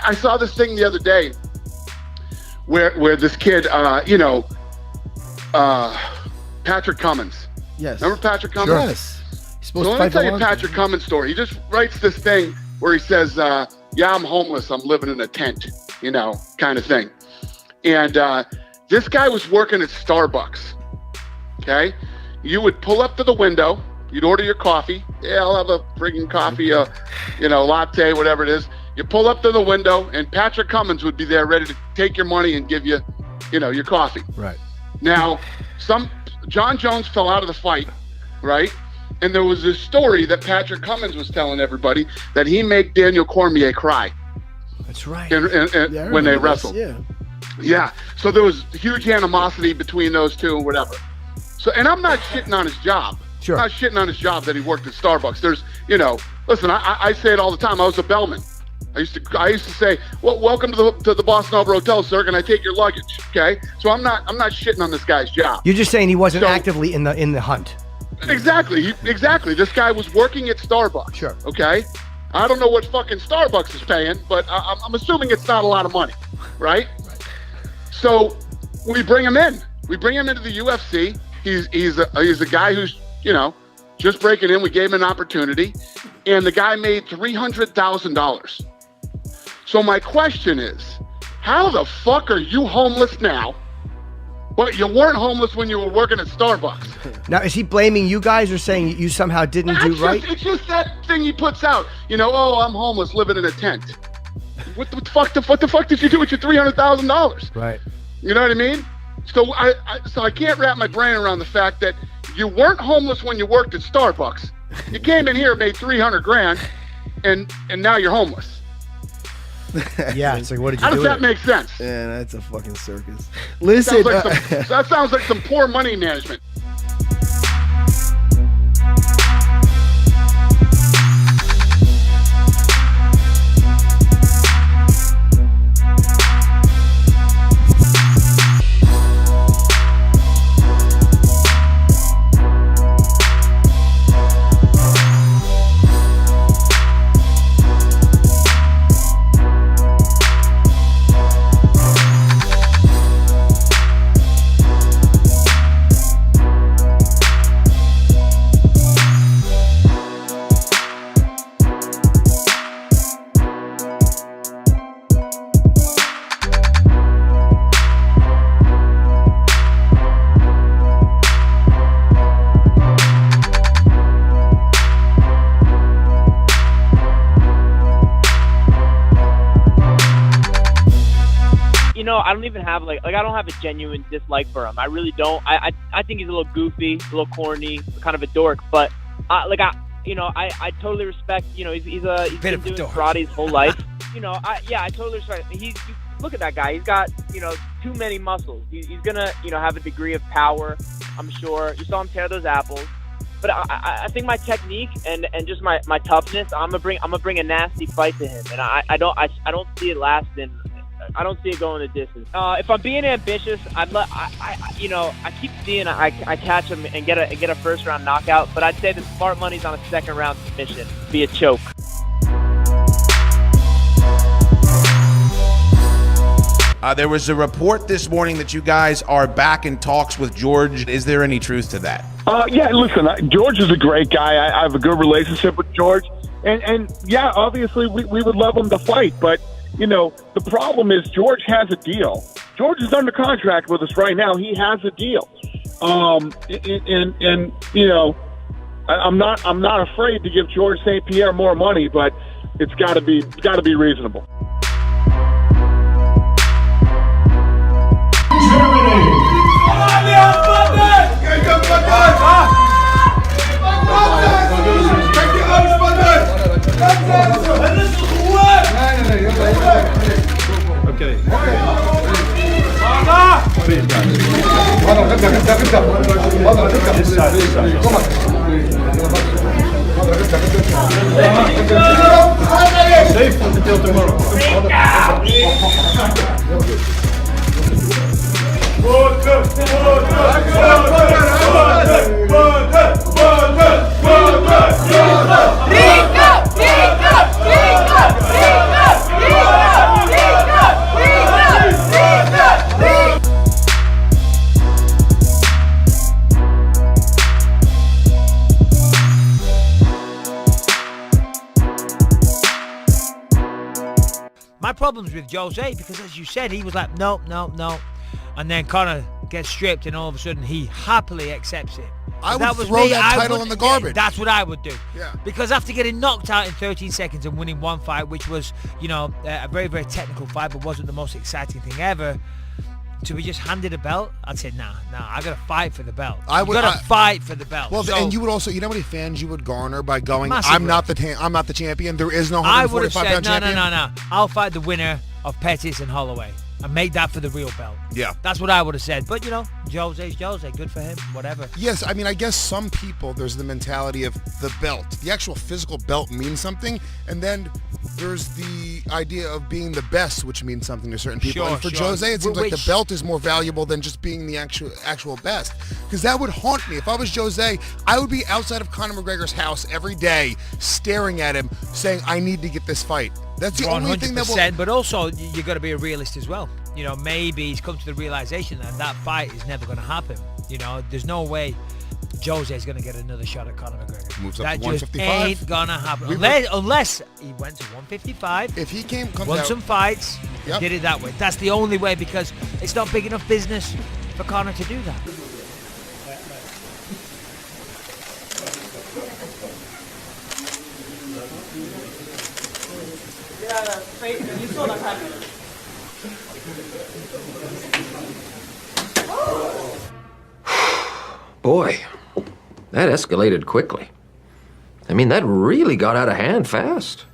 I saw this thing the other day where this kid, Patrick Cummins. Yes. Remember Patrick Cummins? Sure. Yes. So let me tell you Patrick Cummins' story. He just writes this thing where he says, yeah, I'm homeless. I'm living in a tent, kind of thing. And this guy was working at Starbucks, okay? You would pull up to the window. You'd order your coffee. Yeah, I'll have a friggin' coffee, latte, whatever it is. You pull up to the window, and Patrick Cummins would be there ready to take your money and give you, your coffee. Right. Now, John Jones fell out of the fight, right? And there was this story that Patrick Cummins was telling everybody that he made Daniel Cormier cry. That's right. When they wrestled. Yeah. Yeah. So there was huge animosity between those two and whatever. So, and I'm not shitting on his job. Sure. I'm not shitting on his job that he worked at Starbucks. There's, listen, I say it all the time. I was a bellman. I used to say, well, welcome to the Boston Harbor Hotel, sir. Can I take your luggage? Okay. So I'm not shitting on this guy's job. You're just saying he wasn't actively in the hunt. Exactly. This guy was working at Starbucks. Sure. Okay. I don't know what fucking Starbucks is paying, but I'm assuming it's not a lot of money, right? So we bring him in. We bring him into the UFC. He's a guy who's just breaking in. We gave him an opportunity, and the guy made $300,000. So my question is, how the fuck are you homeless now? But you weren't homeless when you were working at Starbucks. Now, is he blaming you guys or saying you somehow didn't do right? It's just that thing he puts out. Oh, I'm homeless living in a tent. What the fuck did you do with your $300,000? Right. You know what I mean? So I can't wrap my brain around the fact that you weren't homeless when you worked at Starbucks. You came in here, made $300,000, and now you're homeless. Yeah, it's like, what did you do? How does that make sense? Yeah, that's a fucking circus. Listen, that sounds like some poor money management. I don't even have I don't have a genuine dislike for him. I really don't. I think he's a little goofy, a little corny, kind of a dork. But I totally respect. He's been doing karate his whole life. I totally respect. Look at that guy. He's got too many muscles. He's gonna have a degree of power. I'm sure. You saw him tear those apples. But I think my technique and just my toughness. I'm gonna bring a nasty fight to him, and I don't see it lasting. I don't see it going the distance. If I'm being ambitious, I keep seeing I catch him and get a first round knockout, but I'd say the smart money's on a second round submission, be a choke. There was a report this morning that you guys are back in talks with George. Is there any truth to that? Yeah, listen, George is a great guy. I have a good relationship with George, and yeah, obviously we would love him to fight, but. The problem is George has a deal. George is under contract with us right now. He has a deal. I'm not afraid to give George St. Pierre more money, but it's got to be reasonable. Okay. Safe until tomorrow. My problem's with Jose because, as you said, he was like, no. And then Conor gets stripped and all of a sudden he happily accepts it. I If would was throw me, that I title would- in the garbage. Yeah, that's what I would do. Yeah. Because after getting knocked out in 13 seconds and winning one fight, which was, a very, very technical fight, but wasn't the most exciting thing ever, to be just handed a belt, I'd say, nah, I gotta fight for the belt. I would- You gotta fight for the belt. Well, So, and you would also, you know how many fans you would garner by going, Massively. I'm not the champion. There is no I would have 145 said, pound champion. no. I'll fight the winner of Pettis and Holloway and make that for the real belt. Yeah. That's what I would have said. But, Jose's Jose. Good for him. Whatever. Yes, I mean, I guess some people, there's the mentality of the belt. The actual physical belt means something, and then there's the idea of being the best, which means something to certain people. Sure, and for sure. Jose, it seems like the Which- belt is more valuable than just being the actual best. Because that would haunt me. If I was Jose, I would be outside of Conor McGregor's house every day, staring at him, saying, I need to get this fight. That's the only thing that will... 100%, but also you got to be a realist as well. Maybe he's come to the realization that fight is never going to happen. There's no way Jose is going to get another shot at Conor McGregor. Moves up that to just 155. ain't going to happen. Unless he went to 155, If he comes won out... some fights, Yep. did it that way. That's the only way because it's not big enough business for Conor to do that. Boy, that escalated quickly. I mean, that really got out of hand fast.